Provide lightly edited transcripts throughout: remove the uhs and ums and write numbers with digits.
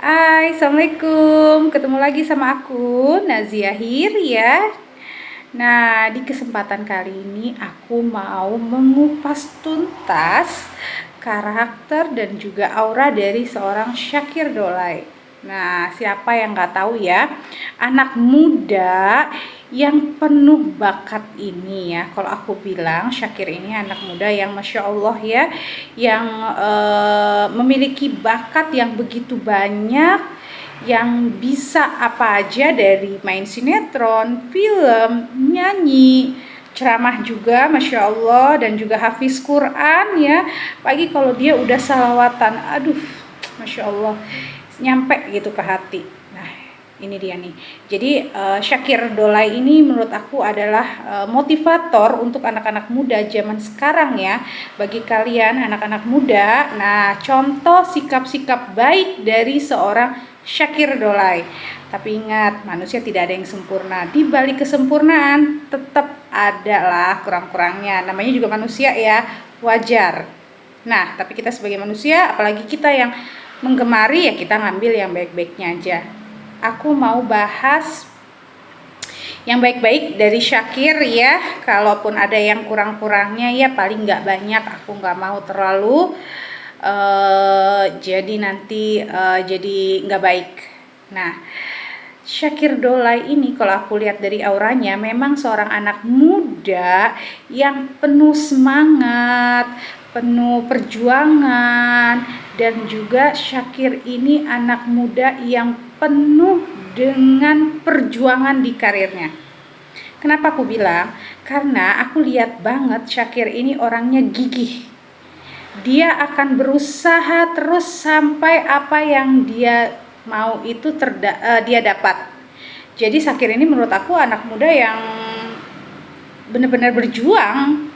Hai, Assalamualaikum. Ketemu lagi sama aku, Nazia Hir ya. Nah, di kesempatan kali ini aku mau mengupas tuntas karakter dan juga aura dari seorang Syakir Dolai. Nah, siapa yang nggak tahu ya, anak muda yang penuh bakat ini ya. Kalau aku bilang Syakir ini anak muda yang Masya Allah ya, yang memiliki bakat yang begitu banyak, yang bisa apa aja dari main sinetron, film, nyanyi, ceramah juga Masya Allah, dan juga hafiz Quran ya. Pagi kalau dia udah salawatan, aduh Masya Allah, nyampe gitu ke hati. Nah ini dia nih, jadi Syakir Dolai ini menurut aku adalah motivator untuk anak-anak muda zaman sekarang ya. Bagi kalian anak-anak muda, nah contoh sikap-sikap baik dari seorang Syakir Dolai. Tapi ingat, manusia tidak ada yang sempurna. Di balik kesempurnaan tetap adalah kurang-kurangnya. Namanya juga manusia ya, wajar. Nah, tapi kita sebagai manusia, apalagi kita yang menggemari, ya kita ngambil yang baik-baiknya aja. Aku mau bahas yang baik-baik dari Syakir ya. Kalaupun ada yang kurang-kurangnya ya paling nggak banyak. Aku nggak mau terlalu jadi nanti jadi nggak baik. Nah, Syakir Dolai ini kalau aku lihat dari auranya memang seorang anak muda yang penuh semangat, penuh perjuangan, dan juga Syakir ini anak muda yang penuh dengan perjuangan di karirnya. Kenapa aku bilang? Karena aku lihat banget Syakir ini orangnya gigih. Dia akan berusaha terus sampai apa yang dia mau itu dia dapat. Jadi Syakir ini menurut aku anak muda yang benar-benar berjuang,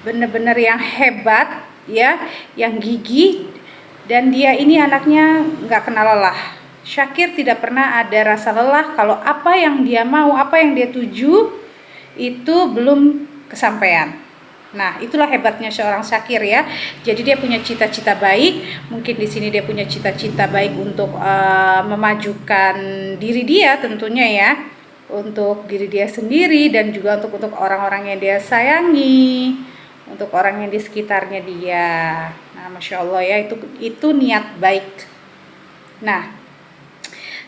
benar-benar yang hebat ya, yang gigih, dan dia ini anaknya nggak kenal lelah. Syakir tidak pernah ada rasa lelah kalau apa yang dia mau, apa yang dia tuju itu belum kesampaian. Nah, itulah hebatnya seorang Syakir ya. Jadi dia punya cita-cita baik. Mungkin di sini dia punya cita-cita baik untuk memajukan diri dia tentunya ya, untuk diri dia sendiri dan juga untuk orang-orang yang dia sayangi, untuk orang yang di sekitarnya dia. Nah, Masya Allah ya, itu niat baik. Nah,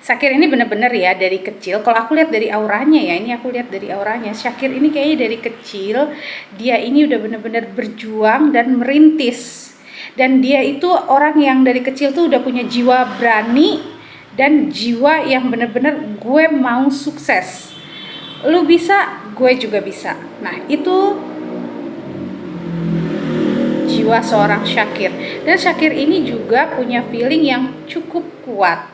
Syakir ini benar-benar ya dari kecil, kalau aku lihat dari auranya ya, ini aku lihat dari auranya, Syakir ini kayaknya dari kecil dia ini udah benar-benar berjuang dan merintis. Dan dia itu orang yang dari kecil tuh udah punya jiwa berani dan jiwa yang benar-benar gue mau sukses. Lu bisa, gue juga bisa. Nah, itu jiwa seorang Syakir. Dan Syakir ini juga punya feeling yang cukup kuat.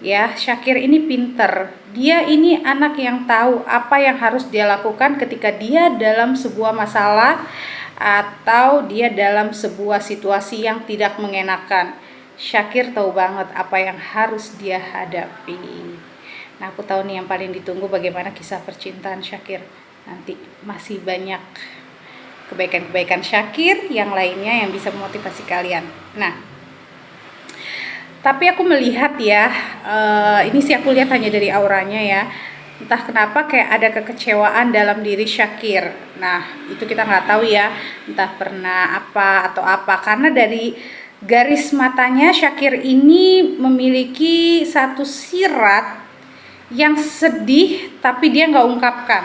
Ya, Syakir ini pinter. Dia ini anak yang tahu apa yang harus dia lakukan ketika dia dalam sebuah masalah atau dia dalam sebuah situasi yang tidak mengenakan. Syakir tahu banget apa yang harus dia hadapi. Nah, aku tahu nih yang paling ditunggu bagaimana kisah percintaan Syakir. Nanti masih banyak kebaikan-kebaikan Syakir yang lainnya yang bisa memotivasi kalian. Nah, tapi aku melihat ya, ini sih aku lihat hanya dari auranya ya, entah kenapa kayak ada kekecewaan dalam diri Syakir. Nah, itu kita nggak tahu ya, entah pernah apa atau apa, karena dari garis matanya Syakir ini memiliki satu sirat yang sedih tapi dia nggak ungkapkan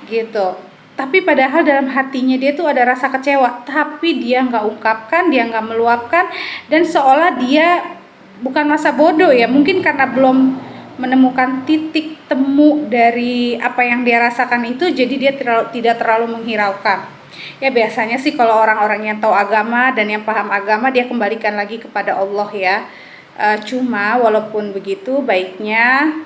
gitu. Tapi padahal dalam hatinya dia tuh ada rasa kecewa, tapi dia nggak ungkapkan, dia nggak meluapkan, dan seolah dia bukan masa bodoh ya, mungkin karena belum menemukan titik temu dari apa yang dia rasakan itu, jadi dia tidak terlalu menghiraukan. Ya biasanya sih kalau orang-orang yang tahu agama dan yang paham agama, dia kembalikan lagi kepada Allah ya. Cuma walaupun begitu, baiknya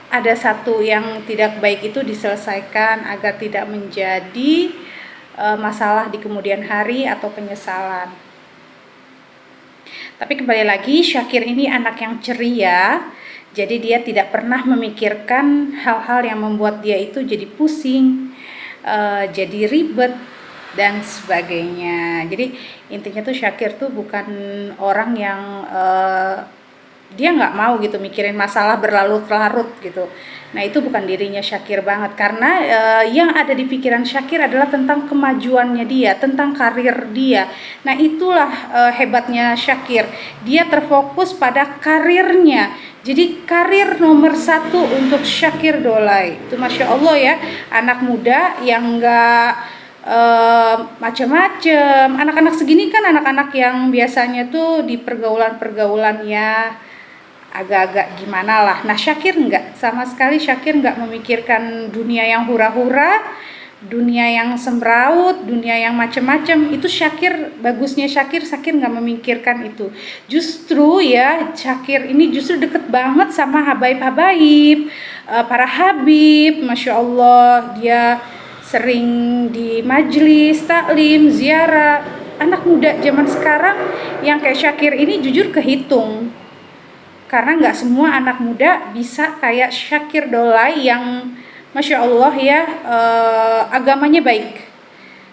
ada satu yang tidak baik itu diselesaikan agar tidak menjadi masalah di kemudian hari atau penyesalan. Tapi kembali lagi, Syakir ini anak yang ceria, jadi dia tidak pernah memikirkan hal-hal yang membuat dia itu jadi pusing, jadi ribet, dan sebagainya. Jadi intinya tuh Syakir tuh bukan orang yang dia nggak mau gitu mikirin masalah berlarut-larut gitu. Nah itu bukan dirinya Syakir banget, karena yang ada di pikiran Syakir adalah tentang kemajuannya dia, tentang karir dia. Nah itulah hebatnya Syakir, dia terfokus pada karirnya. Jadi karir nomor satu untuk Syakir Dolai itu, Masya Allah ya, anak muda yang nggak macam-macam. Anak-anak segini kan anak-anak yang biasanya tuh di pergaulan-pergaulan ya agak-agak gimana lah. Nah Syakir enggak, sama sekali Syakir enggak memikirkan dunia yang hura-hura, dunia yang semraut, dunia yang macam-macam. Itu Syakir, bagusnya Syakir enggak memikirkan itu. Justru ya Syakir ini justru deket banget sama habaib-habaib, para habib. Masya Allah, dia sering di majelis taklim, ziarah. Anak muda zaman sekarang yang kayak Syakir ini jujur kehitung, karena nggak semua anak muda bisa kayak Syakir Dolai yang Masya Allah ya, agamanya baik,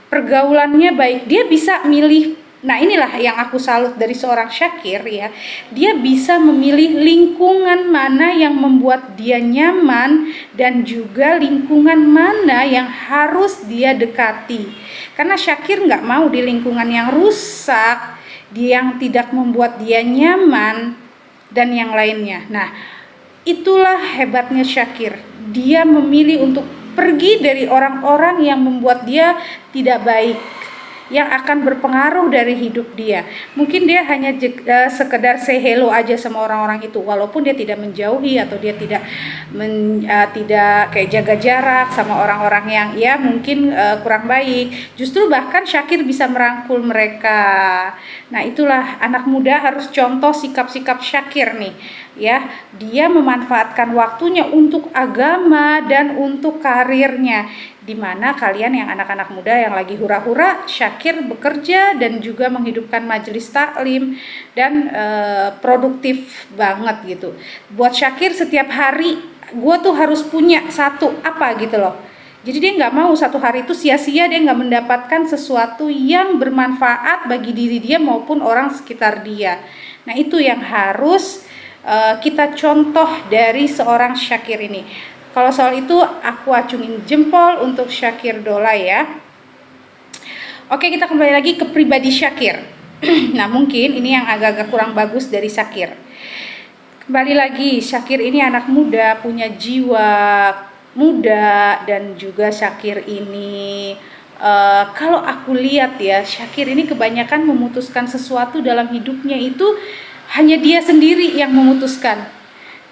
pergaulannya baik, dia bisa milih. Nah inilah yang aku salut dari seorang Syakir ya, dia bisa memilih lingkungan mana yang membuat dia nyaman dan juga lingkungan mana yang harus dia dekati. Karena Syakir nggak mau di lingkungan yang rusak, yang tidak membuat dia nyaman, dan yang lainnya. Nah, itulah hebatnya Syakir. Dia memilih untuk pergi dari orang-orang yang membuat dia tidak baik, yang akan berpengaruh dari hidup dia. Mungkin dia hanya sekedar say hello aja sama orang-orang itu, walaupun dia tidak menjauhi atau dia tidak tidak kayak jaga jarak sama orang-orang yang ya mungkin kurang baik. Justru bahkan Syakir bisa merangkul mereka. Nah itulah anak muda harus contoh sikap-sikap Syakir nih ya. Dia memanfaatkan waktunya untuk agama dan untuk karirnya. Dimana kalian yang anak-anak muda yang lagi hura-hura, Syakir bekerja dan juga menghidupkan majelis taklim dan produktif banget gitu. Buat Syakir setiap hari gue tuh harus punya satu apa gitu loh. Jadi dia nggak mau satu hari itu sia-sia, dia nggak mendapatkan sesuatu yang bermanfaat bagi diri dia maupun orang sekitar dia. Nah itu yang harus kita contoh dari seorang Syakir ini. Kalau soal itu aku acungin jempol untuk Syakir Dolai ya. Oke, kita kembali lagi ke pribadi Syakir. Nah mungkin ini yang agak-agak kurang bagus dari Syakir. Kembali lagi, Syakir ini anak muda, punya jiwa muda, dan juga Syakir ini kalau aku lihat ya, Syakir ini kebanyakan memutuskan sesuatu dalam hidupnya itu hanya dia sendiri yang memutuskan.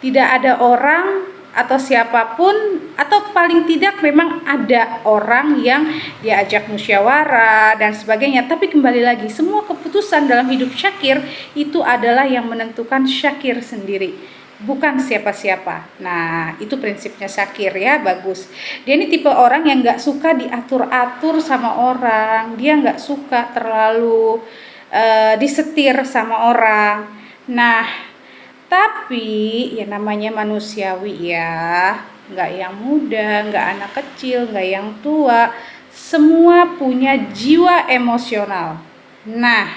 Tidak ada orang atau siapapun, atau paling tidak memang ada orang yang diajak musyawarah dan sebagainya, tapi kembali lagi semua keputusan dalam hidup Syakir itu adalah yang menentukan Syakir sendiri, bukan siapa-siapa. Nah itu prinsipnya Syakir ya, bagus. Dia ini tipe orang yang gak suka diatur-atur sama orang, dia gak suka terlalu disetir sama orang. Nah tapi ya namanya manusiawi ya, nggak yang muda, nggak anak kecil, nggak yang tua, semua punya jiwa emosional. Nah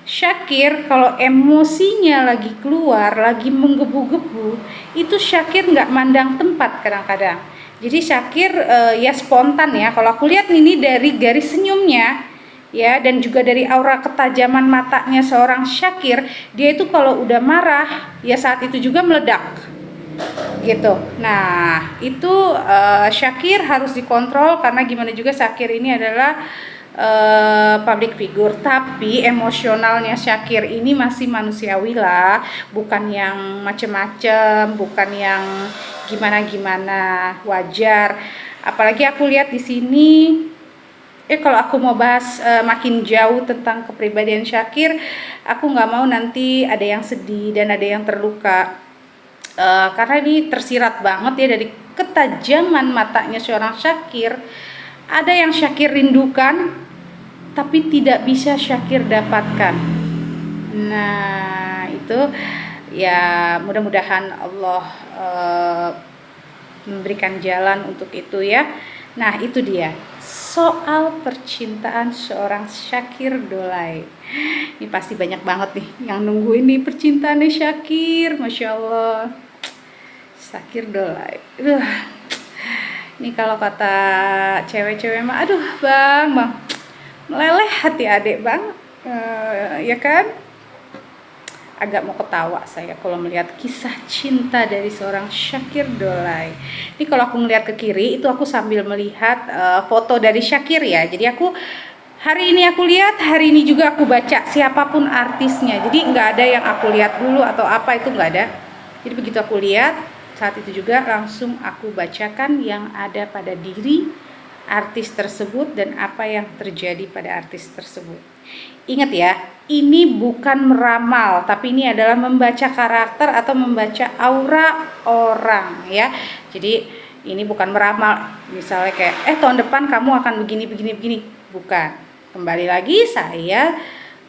Syakir kalau emosinya lagi keluar, lagi menggebu-gebu, itu Syakir nggak mandang tempat kadang-kadang. Jadi Syakir ya spontan ya, kalau aku lihat ini dari garis senyumnya ya, dan juga dari aura ketajaman matanya seorang Syakir, dia itu kalau udah marah ya saat itu juga meledak gitu. Nah itu Syakir harus dikontrol, karena gimana juga Syakir ini adalah public figure, tapi emosionalnya Syakir ini masih manusiawi lah, bukan yang macem-macem, bukan yang gimana-gimana, wajar. Apalagi aku lihat di sini kalau aku mau bahas makin jauh tentang kepribadian Syakir, aku nggak mau nanti ada yang sedih dan ada yang terluka, karena ini tersirat banget ya dari ketajaman matanya seorang Syakir. Ada yang Syakir rindukan tapi tidak bisa Syakir dapatkan. Nah itu ya, mudah-mudahan Allah memberikan jalan untuk itu ya. Nah itu dia, soal percintaan seorang Syakir Dolai. Ini pasti banyak banget nih yang nungguin nih percintaannya Syakir, Masya Allah. Syakir Dolai. Ini kalau kata cewek-cewek mah, aduh bang, meleleh hati adik bang, ya kan? Agak mau ketawa saya kalau melihat kisah cinta dari seorang Syakir Dolai. Ini kalau aku melihat ke kiri itu aku sambil melihat foto dari Syakir ya. Jadi aku hari ini aku lihat, hari ini juga aku baca siapapun artisnya. Jadi nggak ada yang aku lihat dulu atau apa, itu nggak ada. Jadi begitu aku lihat, saat itu juga langsung aku bacakan yang ada pada diri artis tersebut dan apa yang terjadi pada artis tersebut. Ingat ya, ini bukan meramal, tapi ini adalah membaca karakter atau membaca aura orang ya. Jadi ini bukan meramal, misalnya kayak tahun depan kamu akan begini, bukan. Kembali lagi, saya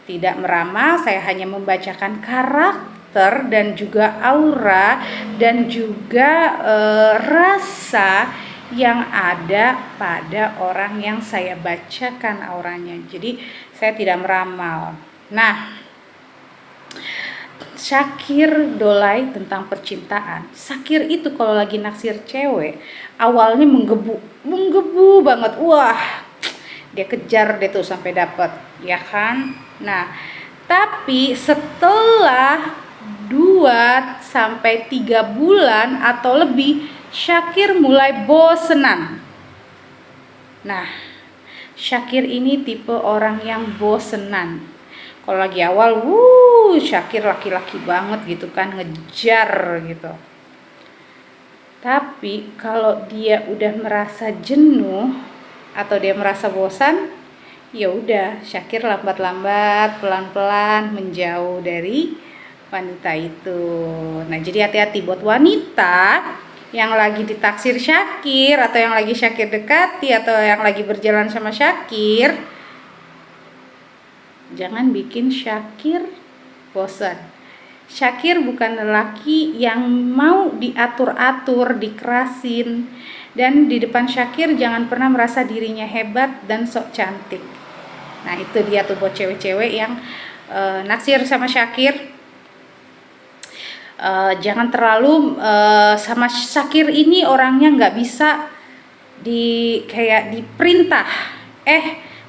tidak meramal, saya hanya membacakan karakter dan juga aura dan juga rasa yang ada pada orang yang saya bacakan auranya. Jadi saya tidak meramal. Nah, Syakir Dolai tentang percintaan. Syakir itu kalau lagi naksir cewek, awalnya menggebu banget. Wah, dia kejar deh tuh sampai dapat, ya kan? Nah, tapi setelah 2-3 bulan atau lebih, Syakir mulai bosenan. Nah, Syakir ini tipe orang yang bosenan. Kalau lagi awal, Syakir laki-laki banget gitu kan, ngejar gitu. Tapi kalau dia udah merasa jenuh atau dia merasa bosan, ya udah Syakir lambat-lambat, pelan-pelan menjauh dari wanita itu. Nah, jadi hati-hati buat wanita yang lagi ditaksir Syakir atau yang lagi Syakir dekati atau yang lagi berjalan sama Syakir, jangan bikin Syakir bosan. Syakir bukan lelaki yang mau diatur-atur, dikerasin, dan di depan Syakir jangan pernah merasa dirinya hebat dan sok cantik. Nah, itu dia tuh buat cewek-cewek yang naksir sama Syakir. Jangan terlalu sama Syakir ini orangnya nggak bisa kayak diperintah,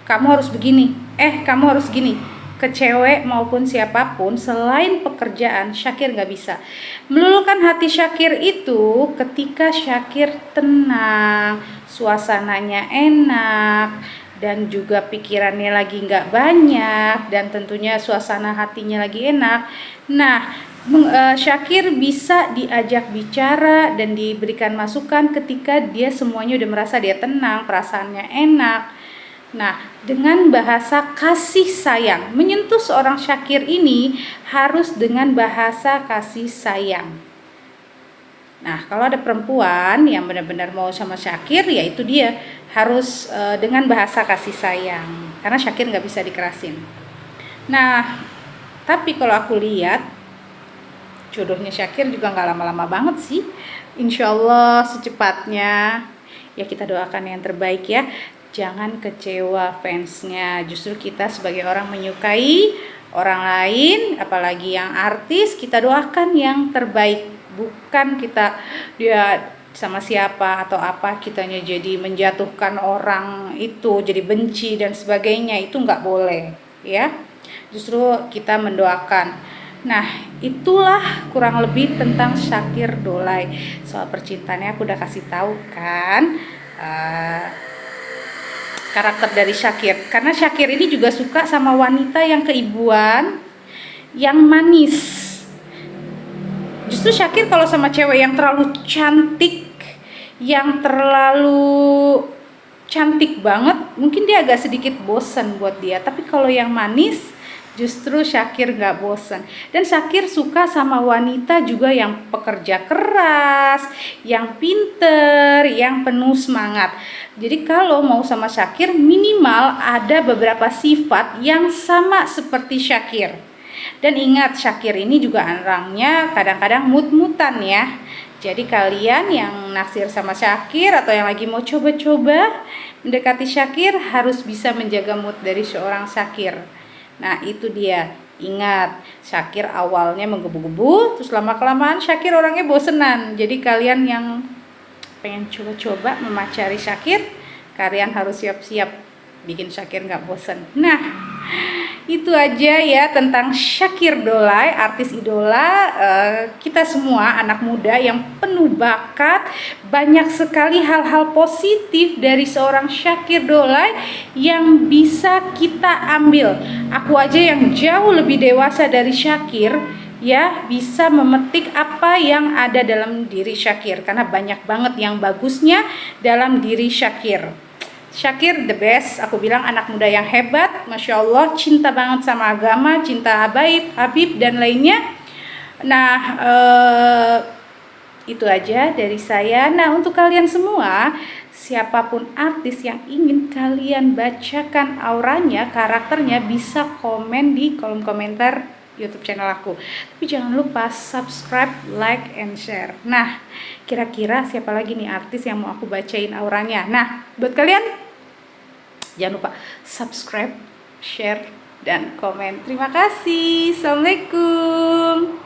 kamu harus begini, kamu harus gini. Ke cewek maupun siapapun selain pekerjaan, Syakir nggak bisa. Meluluhkan hati Syakir itu ketika Syakir tenang, suasananya enak, dan juga pikirannya lagi nggak banyak, dan tentunya suasana hatinya lagi enak. Nah, Syakir bisa diajak bicara dan diberikan masukan ketika dia semuanya udah merasa dia tenang, perasaannya enak. Nah, dengan bahasa kasih sayang, menyentuh seorang Syakir ini harus dengan bahasa kasih sayang. Nah, kalau ada perempuan yang benar-benar mau sama Syakir, ya itu dia harus dengan bahasa kasih sayang, karena Syakir nggak bisa dikerasin. Nah, tapi kalau aku lihat jodohnya Syakir juga nggak lama-lama banget sih. Insya Allah secepatnya. Ya kita doakan yang terbaik ya. Jangan kecewa fansnya. Justru kita sebagai orang menyukai orang lain, apalagi yang artis, kita doakan yang terbaik. Bukan kita dia sama siapa atau apa, kitanya jadi menjatuhkan orang itu, jadi benci dan sebagainya. Itu nggak boleh ya. Justru kita mendoakan. Nah, itulah kurang lebih tentang Syakir Dolai. Soal percintaannya aku udah kasih tahu kan karakter dari Syakir. Karena Syakir ini juga suka sama wanita yang keibuan, yang manis. Justru Syakir kalau sama cewek yang terlalu cantik, yang terlalu cantik banget, mungkin dia agak sedikit bosan buat dia. Tapi kalau yang manis, justru Syakir gak bosan. Dan Syakir suka sama wanita juga yang pekerja keras, yang pinter, yang penuh semangat. Jadi kalau mau sama Syakir, minimal ada beberapa sifat yang sama seperti Syakir. Dan ingat, Syakir ini juga orangnya kadang-kadang mut-mutan ya. Jadi kalian yang naksir sama Syakir atau yang lagi mau coba-coba, mendekati Syakir harus bisa menjaga mood dari seorang Syakir. Nah itu dia, ingat Syakir awalnya menggebu-gebu, terus lama-kelamaan Syakir orangnya bosenan. Jadi kalian yang pengen coba-coba memacari Syakir, kalian harus siap-siap bikin Syakir nggak bosen. Nah itu aja ya tentang Syakir Dolai, artis idola kita semua, anak muda yang penuh bakat. Banyak sekali hal-hal positif dari seorang Syakir Dolai yang bisa kita ambil. Aku aja yang jauh lebih dewasa dari Syakir ya bisa memetik apa yang ada dalam diri Syakir, karena banyak banget yang bagusnya dalam diri Syakir. Syakir the best, aku bilang anak muda yang hebat, Masya Allah, cinta banget sama agama, cinta Habib dan lainnya. Nah itu aja dari saya. Nah untuk kalian semua, siapapun artis yang ingin kalian bacakan auranya, karakternya, bisa komen di kolom komentar YouTube channel aku. Tapi jangan lupa subscribe, like, and share. Nah kira-kira siapa lagi nih artis yang mau aku bacain auranya? Nah buat kalian jangan lupa subscribe, share, dan komen. Terima kasih. Assalamualaikum.